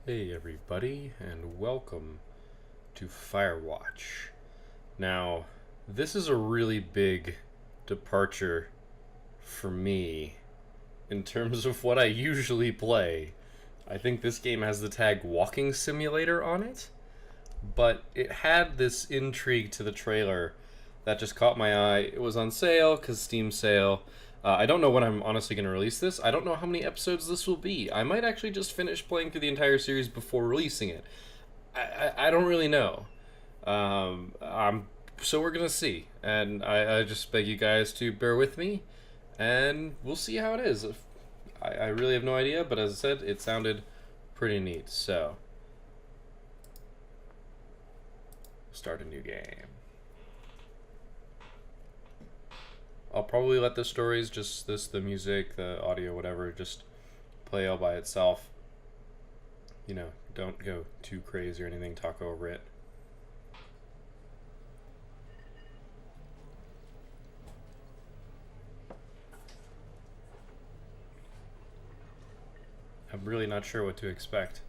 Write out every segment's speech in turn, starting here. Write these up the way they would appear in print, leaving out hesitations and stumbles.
Hey everybody, and welcome to Firewatch. Now, this is a really big departure for me in terms of what I usually play. I think this game has the tag Walking Simulator on it, but it had this intrigue to the trailer that just caught my eye. It was on sale, because Steam sale. I don't know when I'm honestly going to release this. I don't know how many episodes this will be. I might actually just finish playing through the entire series before releasing it. I don't really know. So we're going to see. And I just beg you guys to bear with me, and we'll see how it is. I really have no idea, but as I said, it sounded pretty neat. So, start a new game. I'll probably let the stories, the music, the audio, whatever, just play all by itself. You know, don't go too crazy or anything, talk over it. I'm really not sure what to expect.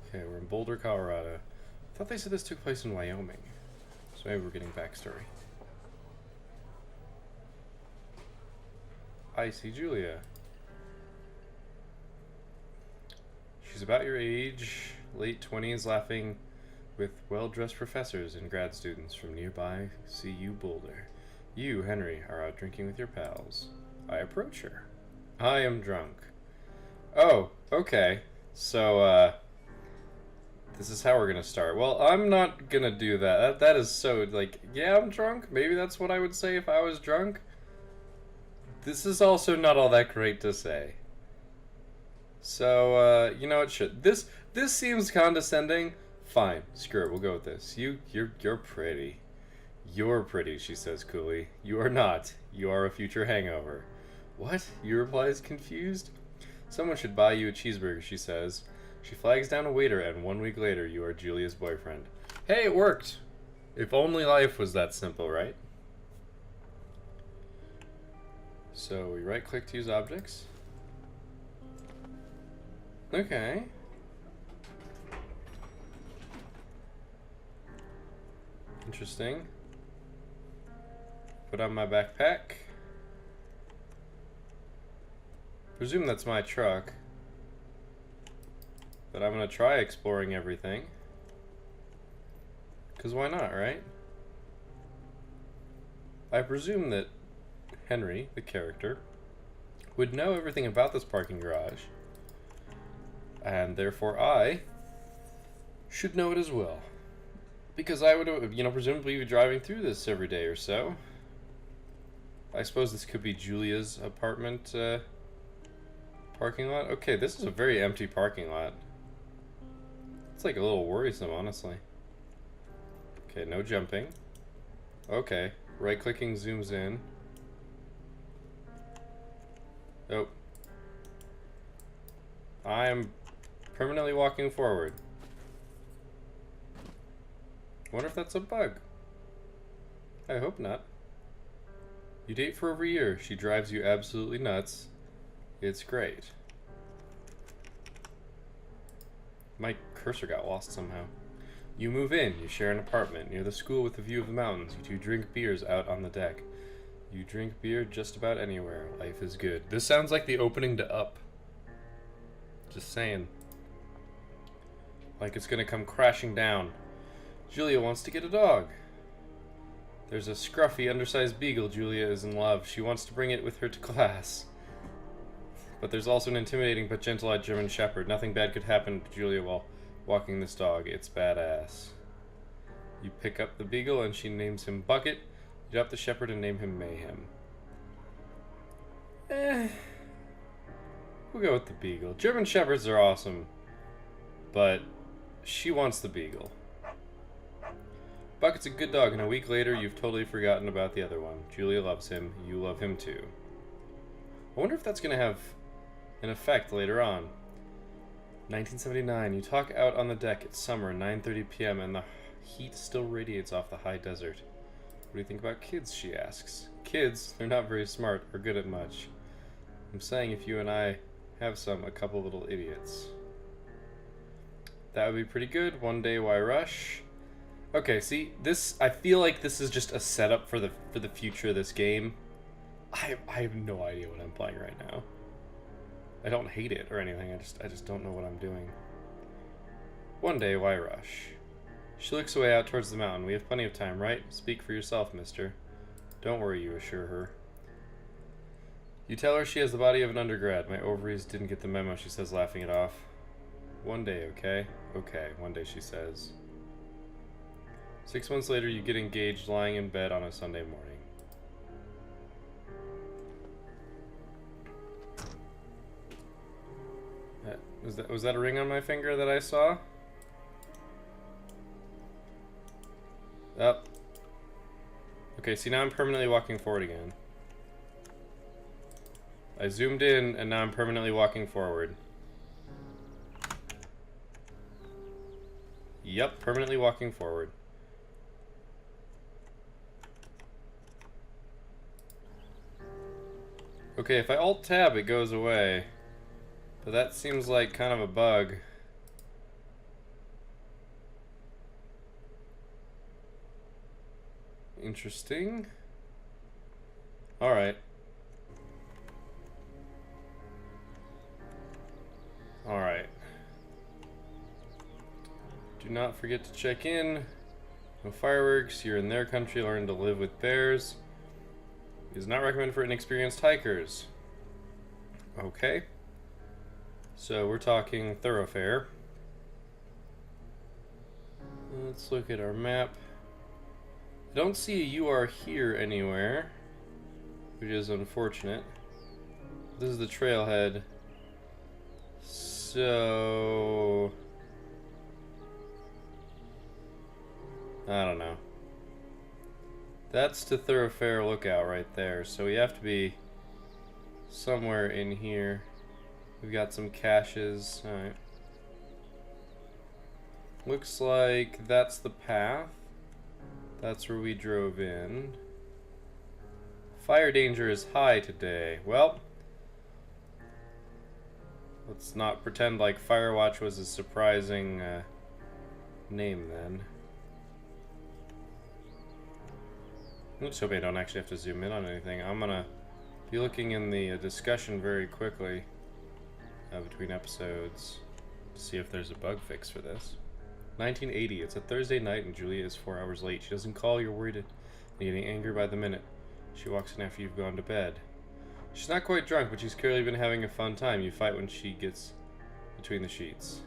Okay, we're in Boulder, Colorado. I thought they said this took place in Wyoming. So maybe we're getting backstory. I see Julia. She's about your age, late 20s, laughing with well-dressed professors and grad students from nearby CU Boulder. You, Henry, are out drinking with your pals. I approach her. I am drunk. Oh, okay. So, this is how we're gonna start. Well, I'm not gonna do that. That is so, like, yeah, I'm drunk. Maybe that's what I would say if I was drunk. This is also not all that great to say. So, you know, this seems condescending. Fine, screw it. We'll go with this. You're pretty. You're pretty, she says coolly. You are not. You are a future hangover. What? You replies confused. Someone should buy you a cheeseburger, she says. She flags down a waiter, and 1 week later, you are Julia's boyfriend. Hey, it worked! If only life was that simple, right? So, we right-click to use objects. Okay. Interesting. Put on my backpack. Presume that's my truck. But I'm gonna try exploring everything. Because why not, right? I presume that Henry, the character, would know everything about this parking garage. And therefore I should know it as well. Because I would, presumably be driving through this every day or so. I suppose this could be Julia's apartment parking lot. Okay, this is a very empty parking lot. It's like a little worrisome, honestly. Okay, no jumping. Okay, right-clicking zooms in. Oh. I am permanently walking forward. Wonder if that's a bug. I hope not. You date for over a year. She drives you absolutely nuts. It's great. My cursor got lost somehow. You move in. You share an apartment near the school with a view of the mountains. You two drink beers out on the deck. You drink beer just about anywhere. Life is good. This sounds like the opening to Up. Just saying. Like it's gonna come crashing down. Julia wants to get a dog. There's a scruffy, undersized beagle. Julia is in love. She wants to bring it with her to class. But there's also an intimidating but gentle-eyed German shepherd. Nothing bad could happen to Julia while walking this dog. It's badass. You pick up the beagle and she names him Bucket. You drop the shepherd and name him Mayhem. We'll go with the beagle. German shepherds are awesome. But she wants the beagle. Bucket's a good dog, and a week later, you've totally forgotten about the other one. Julia loves him. You love him too. I wonder if that's going to have an effect later on. 1979. You talk out on the deck. It's summer, 9:30 p.m., and the heat still radiates off the high desert. What do you think about kids, she asks. Kids, they're not very smart or good at much. I'm saying if you and I have a couple little idiots. That would be pretty good. One day, why rush? Okay, see, this, I feel like this is just a setup for the future of this game. I have no idea what I'm playing right now. I don't hate it or anything, I just don't know what I'm doing. One day, why rush? She looks away out towards the mountain. We have plenty of time, right? Speak for yourself, mister. Don't worry, you assure her. You tell her she has the body of an undergrad. My ovaries didn't get the memo, she says, laughing it off. One day, okay? Okay, one day, she says. 6 months later, you get engaged lying in bed on a Sunday morning. Was that a ring on my finger that I saw? Up. Okay, see, now I'm permanently walking forward again. I zoomed in, and now I'm permanently walking forward. Yep, permanently walking forward. Okay, if I Alt-Tab, it goes away. But that seems like kind of a bug. Interesting. Alright. Alright. Do not forget to check in. No fireworks. You're in their country. Learn to live with bears. It is not recommended for inexperienced hikers. Okay. So we're talking thoroughfare. Let's look at our map. I don't see a "you are here" anywhere, which is unfortunate. This is the trailhead. So I don't know. That's the thoroughfare lookout right there. So we have to be somewhere in here. We've got some caches. Alright. Looks like that's the path. That's where we drove in. Fire danger is high today. Well, let's not pretend like Firewatch was a surprising name then. Let's hope I don't actually have to zoom in on anything. I'm gonna be looking in the discussion very quickly between episodes to see if there's a bug fix for this. 1980. It's a Thursday night and Julia is 4 hours late. She doesn't call. You're worried and getting angry by the minute. She walks in after you've gone to bed. She's not quite drunk, but she's clearly been having a fun time. You fight when she gets between the sheets.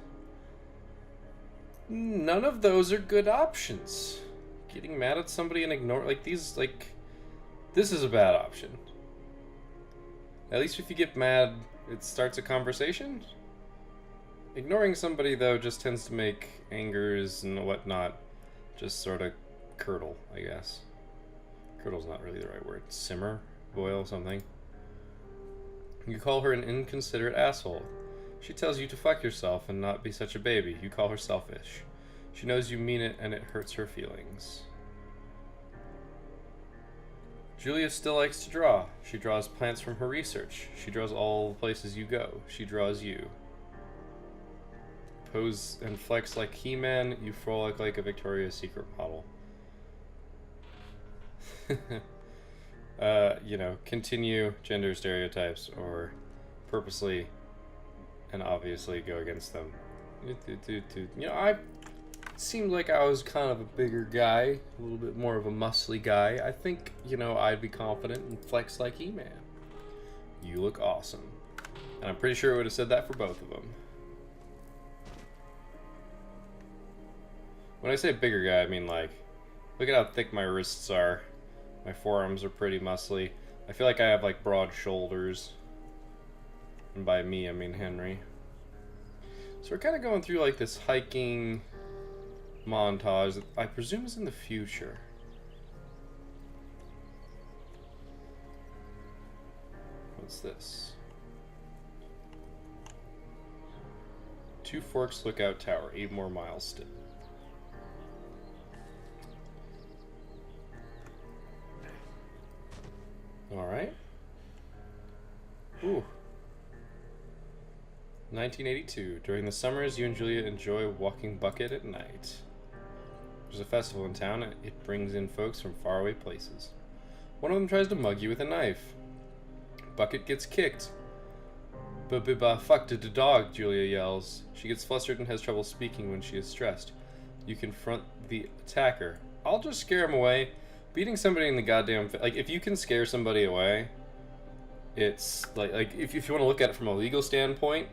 None of those are good options. Getting mad at somebody and ignore, like, these, like, this is a bad option. At least if you get mad, it starts a conversation. Ignoring somebody, though, just tends to make angers and whatnot just sort of curdle, I guess. Curdle's not really the right word. Simmer? Boil? Something. You call her an inconsiderate asshole. She tells you to fuck yourself and not be such a baby. You call her selfish. She knows you mean it and it hurts her feelings. Julia still likes to draw. She draws plants from her research. She draws all the places you go. She draws you. Pose and flex like He-Man, you frolic like a Victoria's Secret model. You know, continue gender stereotypes or purposely and obviously go against them. You know, I seemed like I was kind of a bigger guy, a little bit more of a muscly guy. I think, you know, I'd be confident and flex like He-Man. You look awesome. And I'm pretty sure it would have said that for both of them. When I say bigger guy, I mean like, look at how thick my wrists are. My forearms are pretty muscly. I feel like I have like broad shoulders. And by me, I mean Henry. So we're kind of going through like this hiking montage that I presume is in the future. What's this? Two Forks Lookout Tower, 8 more miles still. Ooh. 1982. During the summers, you and Julia enjoy walking Bucket at night. There's a festival in town, and it brings in folks from faraway places. One of them tries to mug you with a knife. Bucket gets kicked. Fuck the dog, Julia yells. She gets flustered and has trouble speaking when she is stressed. You confront the attacker. I'll just scare him away. Beating somebody in the goddamn... Like, if you can scare somebody away, it's... Like if you want to look at it from a legal standpoint,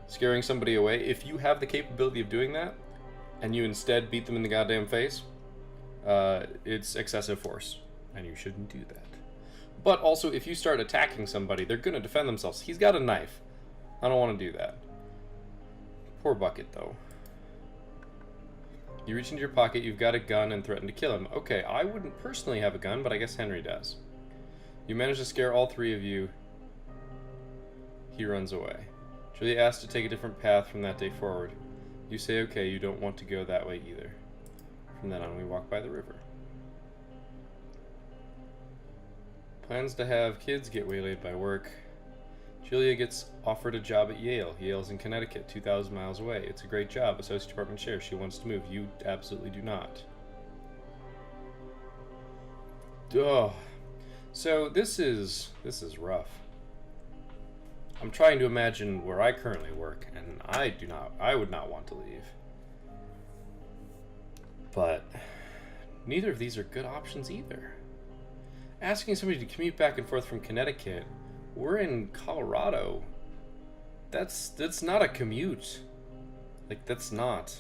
scaring somebody away, if you have the capability of doing that, and you instead beat them in the goddamn face, it's excessive force, and you shouldn't do that. But also, if you start attacking somebody, they're gonna defend themselves. He's got a knife. I don't want to do that. Poor Bucket, though. You reach into your pocket, you've got a gun, and threaten to kill him. Okay, I wouldn't personally have a gun, but I guess Henry does. You manage to scare all three of you. He runs away. Julia asks to take a different path from that day forward. You say okay, you don't want to go that way either. From then on, we walk by the river. Plans to have kids get waylaid by work. Julia gets offered a job at Yale. Yale's in Connecticut, 2,000 miles away. It's a great job, associate department chair. She wants to move. You absolutely do not. Oh. So this is rough. I'm trying to imagine where I currently work, and I would not want to leave. But neither of these are good options either. Asking somebody to commute back and forth from Connecticut, we're in Colorado. That's not a commute. Like, that's not.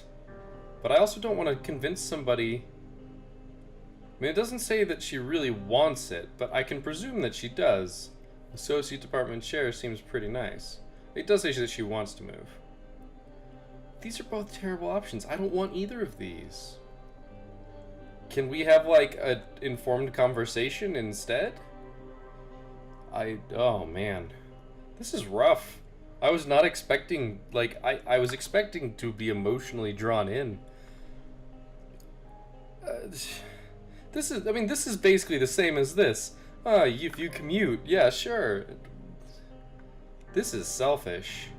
But I also don't want to convince somebody. I mean, it doesn't say that she really wants it, but I can presume that she does. Associate department chair seems pretty nice. It does say that she wants to move. These are both terrible options. I don't want either of these. Can we have, like, an informed conversation instead? Oh man. This is rough. I was not expecting, like, I was expecting to be emotionally drawn in. This is basically the same as this. If you commute, yeah, sure. This is selfish.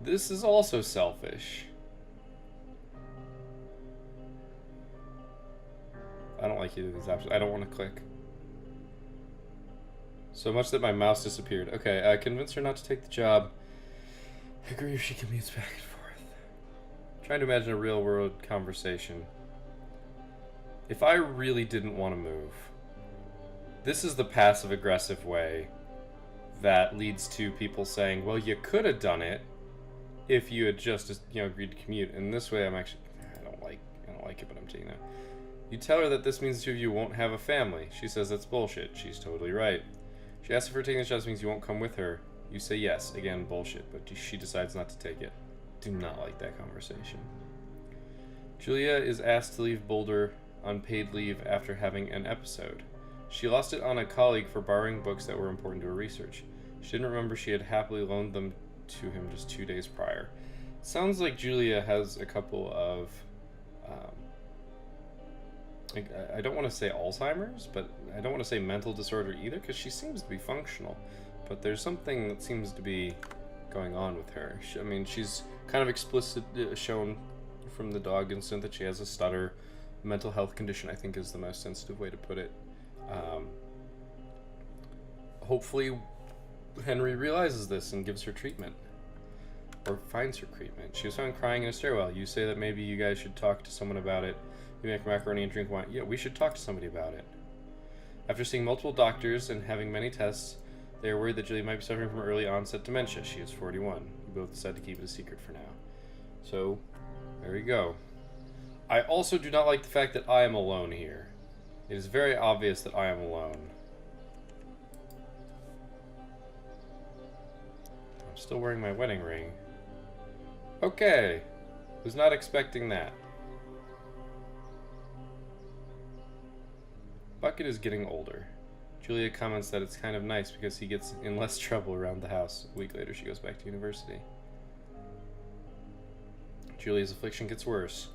This is also selfish. I don't like either of these options. I don't want to click. So much that my mouse disappeared. Okay, convince her not to take the job. Agree if she commutes back and forth. Trying to imagine a real world conversation. If I really didn't want to move, this is the passive aggressive way that leads to people saying, well, you could have done it if you had just, agreed to commute. And this way I don't like it, but I'm telling you now. You tell her that this means the two of you won't have a family. She says that's bullshit. She's totally right. She asks if her taking the job means you won't come with her. You say yes. Again, bullshit, but she decides not to take it. Do not like that conversation. Julia is asked to leave Boulder on paid leave after having an episode. She lost it on a colleague for borrowing books that were important to her research. She didn't remember she had happily loaned them to him just 2 days prior. Sounds like Julia has a couple of... I don't want to say Alzheimer's, but I don't want to say mental disorder either, because she seems to be functional. But there's something that seems to be going on with her. She's kind of explicit, shown from the dog incident that she has a stutter. Mental health condition, I think, is the most sensitive way to put it. Hopefully Henry realizes this and gives her treatment. Or finds her treatment. She was found crying in a stairwell. You say that maybe you guys should talk to someone about it. You make macaroni and drink wine. Yeah, we should talk to somebody about it. After seeing multiple doctors and having many tests, they are worried that Julia might be suffering from early onset dementia. She is 41. You both decide to keep it a secret for now. So, there you go. I also do not like the fact that I am alone here. It is very obvious that I am alone. I'm still wearing my wedding ring. Okay. Was not expecting that. Bucket is getting older. Julia comments that it's kind of nice because he gets in less trouble around the house. A week later, she goes back to university. Julia's affliction gets worse.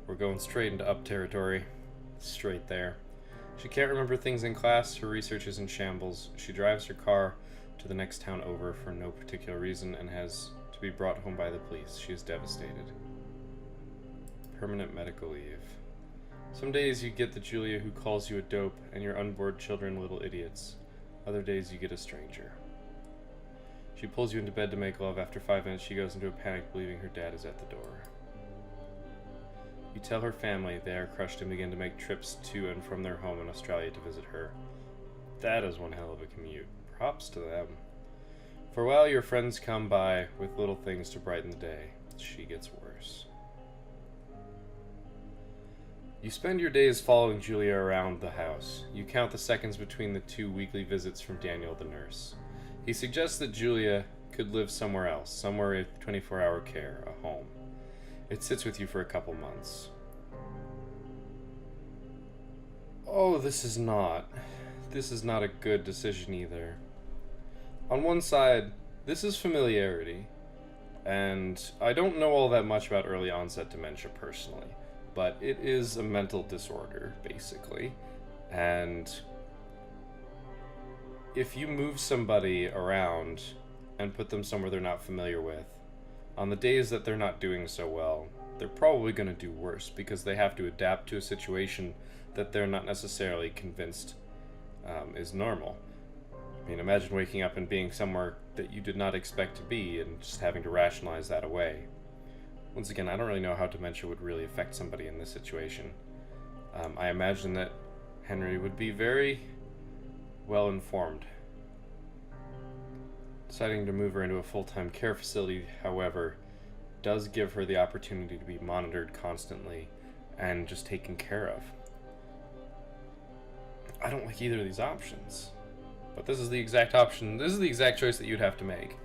We're going straight into up territory. Straight there. She can't remember things in class. Her research is in shambles. She drives her car to the next town over for no particular reason and has to be brought home by the police. She is devastated. Permanent medical leave. Some days you get the Julia who calls you a dope and your unborn children little idiots. Other days you get a stranger. She pulls you into bed to make love. After 5 minutes she goes into a panic believing her dad is at the door. You tell her family. They are crushed and begin to make trips to and from their home in Australia to visit her. That is one hell of a commute. Props to them. For a while your friends come by with little things to brighten the day. She gets worse. You spend your days following Julia around the house. You count the seconds between the 2 weekly visits from Daniel the nurse. He suggests that Julia could live somewhere else, somewhere with 24-hour care, a home. It sits with you for a couple months. Oh, this is not a good decision either. On one side, this is familiarity, and I don't know all that much about early onset dementia personally, but it is a mental disorder, basically, and if you move somebody around and put them somewhere they're not familiar with, on the days that they're not doing so well, they're probably going to do worse because they have to adapt to a situation that they're not necessarily convinced is normal. I mean, imagine waking up and being somewhere that you did not expect to be and just having to rationalize that away. Once again, I don't really know how dementia would really affect somebody in this situation. I imagine that Henry would be very well informed. Deciding to move her into a full-time care facility, however, does give her the opportunity to be monitored constantly and just taken care of. I don't like either of these options, but this is the exact option. This is the exact choice that you'd have to make.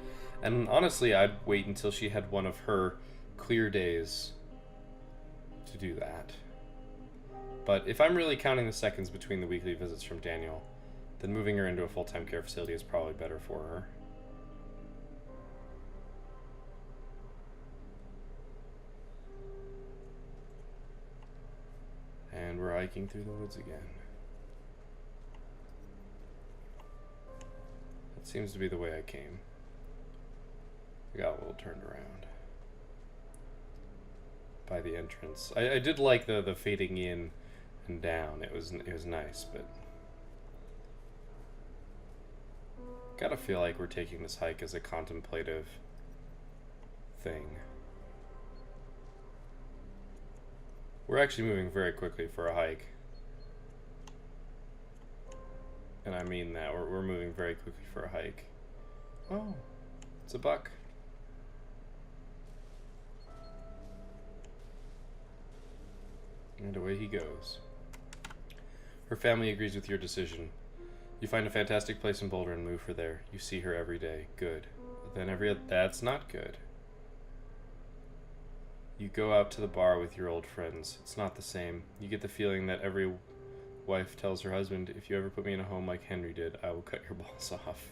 And honestly, I'd wait until she had one of her clear days to do that. But if I'm really counting the seconds between the weekly visits from Daniel, then moving her into a full-time care facility is probably better for her. And we're hiking through the woods again. That seems to be the way I came. I got a little turned around by the entrance. I did like the fading in and down. It was nice, but gotta feel like we're taking this hike as a contemplative thing. We're actually moving very quickly for a hike. And I mean that. We're moving very quickly for a hike. Oh, it's a buck. And away he goes. Her family agrees with your decision. You find a fantastic place in Boulder and move her there. You see her every day. Good. But then that's not good. You go out to the bar with your old friends. It's not the same. You get the feeling that every wife tells her husband, if you ever put me in a home like Henry did, I will cut your balls off.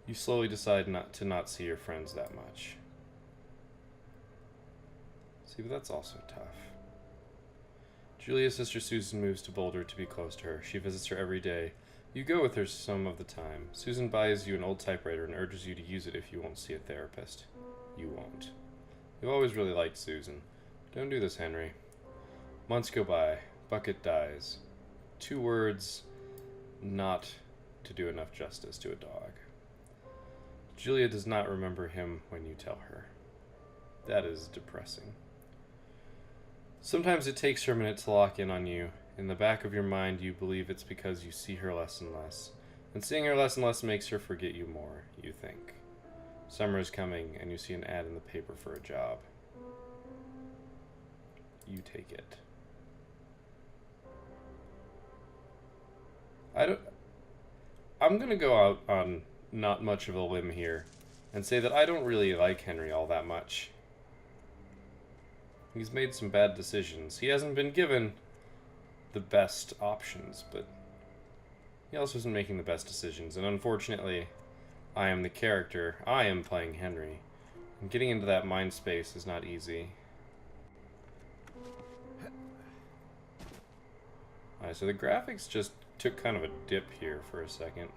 You slowly decide not to see your friends that much. See, but that's also tough. Julia's sister Susan moves to Boulder to be close to her. She visits her every day. You go with her some of the time. Susan buys you an old typewriter and urges you to use it if you won't see a therapist. You won't. You've always really liked Susan. Don't do this, Henry. Months go by. Bucket dies. 2 words, not to do enough justice to a dog. Julia does not remember him when you tell her. That is depressing. Sometimes it takes her a minute to lock in on you. In the back of your mind, you believe it's because you see her less and less. And seeing her less and less makes her forget you more, you think. Summer is coming, and you see an ad in the paper for a job. You take it. I'm gonna go out on not much of a limb here and say that I don't really like Henry all that much. He's made some bad decisions. He hasn't been given the best options, but he also isn't making the best decisions. And unfortunately, I am the character. I am playing Henry. And getting into that mind space is not easy. Alright, so the graphics just took kind of a dip here for a second.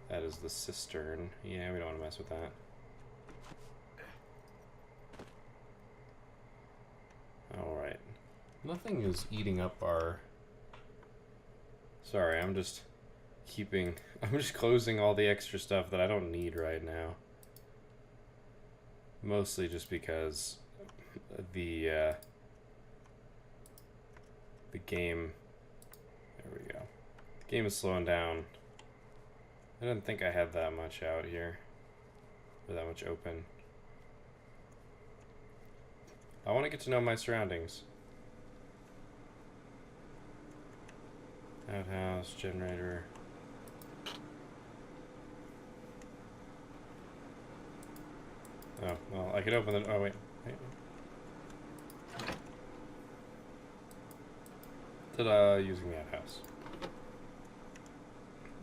That is the cistern. Yeah, we don't want to mess with that. Alright. Nothing is eating up our... Sorry, I'm just closing all the extra stuff that I don't need right now. Mostly just because the game... There we go. The game is slowing down. I didn't think I had that much out here. Or that much open. I want to get to know my surroundings. Outhouse, generator. Oh, well, I could open the... Oh, wait. Ta-da, using the outhouse.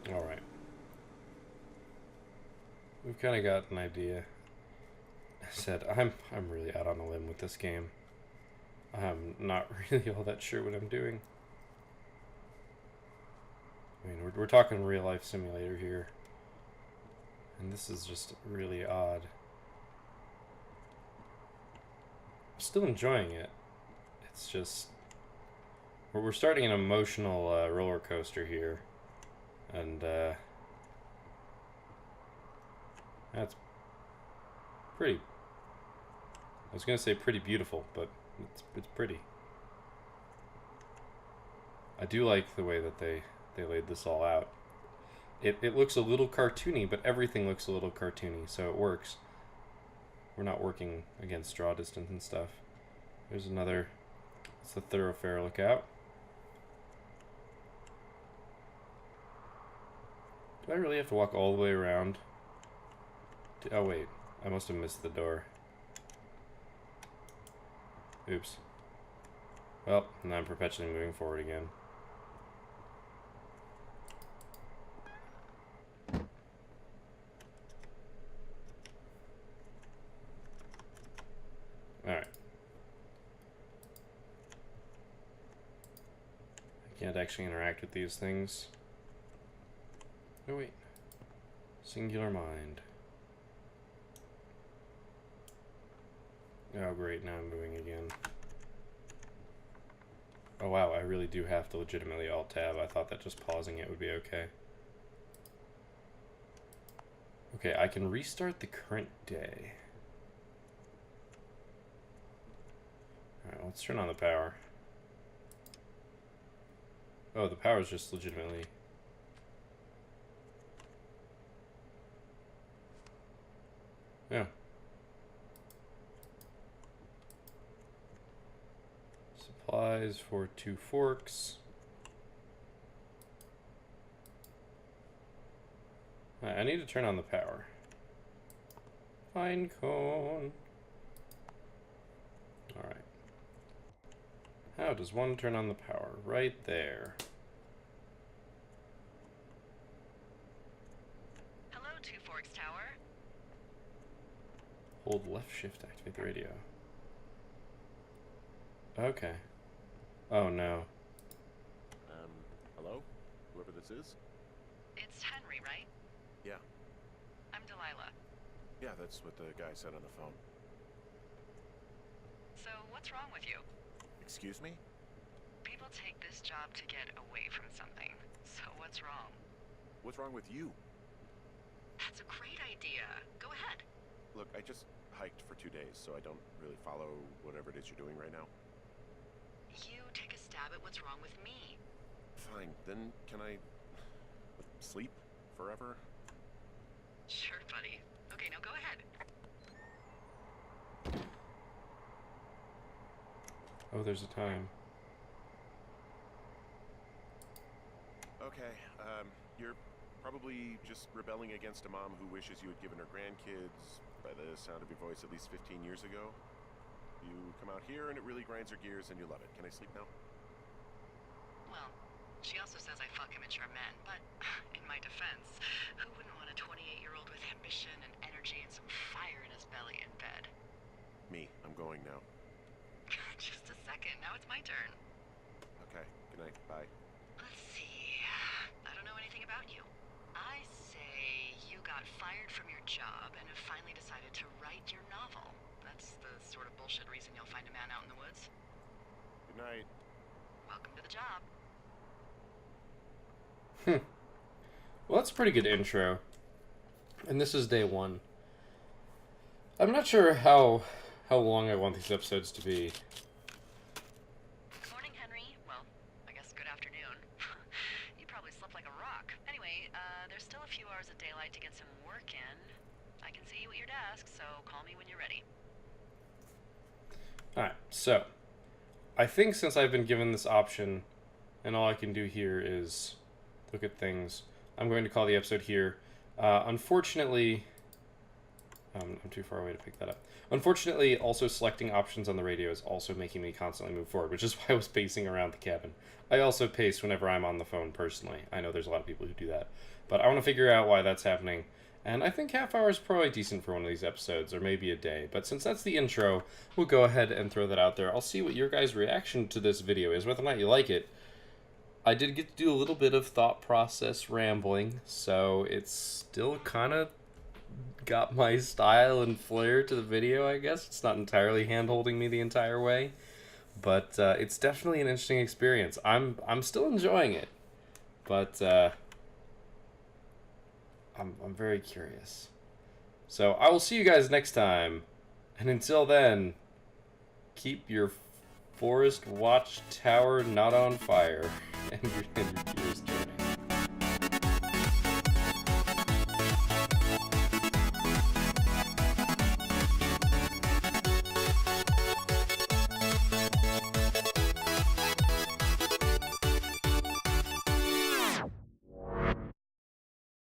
Alright. We've kind of got an idea. I said, I'm really out on a limb with this game. I'm not really all that sure what I'm doing. I mean, we're talking real life simulator here. And this is just really odd. I'm still enjoying it. It's just... We're starting an emotional roller coaster here. And, that's pretty... I was gonna say pretty beautiful, but it's pretty. I do like the way that they laid this all out. It looks a little cartoony, but everything looks a little cartoony, so it works. We're not working against draw distance and stuff. There's another... It's the thoroughfare lookout. Do I really have to walk all the way around? Oh wait, I must have missed the door. Oops. Well, now I'm perpetually moving forward again. Alright. I can't actually interact with these things. Oh wait. Singular mind. Oh great, now I'm moving again. Oh wow, I really do have to legitimately alt-tab. I thought that just pausing it would be okay. Okay, I can restart the current day. Alright, let's turn on the power. Oh, the power is just legitimately... Yeah. Supplies for 2 forks. Right, I need to turn on the power. Pine cone. Alright. How does one turn on the power? Right there. Hello, 2 Forks Tower. Hold left shift to activate the radio. Okay. Oh no. Hello? Whoever this is? It's Henry, right? Yeah. I'm Delilah. Yeah, that's what the guy said on the phone. So, what's wrong with you? Excuse me? People take this job to get away from something. So, what's wrong? What's wrong with you? That's a great idea. Go ahead. Look, I just hiked for 2 days, so I don't really follow whatever it is you're doing right now. You take a stab at what's wrong with me. Fine, then can I... sleep? Forever? Sure, buddy. Okay, now go ahead. Oh, there's a time. Okay, you're probably just rebelling against a mom who wishes you had given her grandkids, by the sound of your voice, at least 15 years ago. You come out here and it really grinds her gears and you love it. Can I sleep now? Well, she also says I fuck immature men, but in my defense, who wouldn't want a 28-year-old with ambition and energy and some fire in his belly in bed? Me. I'm going now. Just a second. Now it's my turn. Okay, good night. Bye. Let's see. I don't know anything about you. I say got fired from your job and have finally decided to write your novel. That's the sort of bullshit reason you'll find a man out in the woods. Good night. Welcome to the job. Well, that's a pretty good intro. And this is day 1. I'm not sure how long I want these episodes to be. Good morning, Henry. Well, I guess good afternoon. You probably slept like a rock. Anyway, there's still a few hours of daylight to get some work in. I can see you at your desk, so call me when you're ready. Alright, so I think since I've been given this option and all I can do here is look at things, I'm going to call the episode here. Unfortunately, I'm too far away to pick that up. Unfortunately, also selecting options on the radio is also making me constantly move forward, which is why I was pacing around the cabin. I also pace whenever I'm on the phone personally. I know there's a lot of people who do that. But I want to figure out why that's happening. And I think half hour is probably decent for one of these episodes, or maybe a day. But since that's the intro, we'll go ahead and throw that out there. I'll see what your guys' reaction to this video is, whether or not you like it. I did get to do a little bit of thought process rambling, so it's still kind of got my style and flair to the video, I guess. It's not entirely hand-holding me the entire way, but it's definitely an interesting experience. I'm still enjoying it, but I'm very curious. So I will see you guys next time, and until then, keep your forest watch tower not on fire and your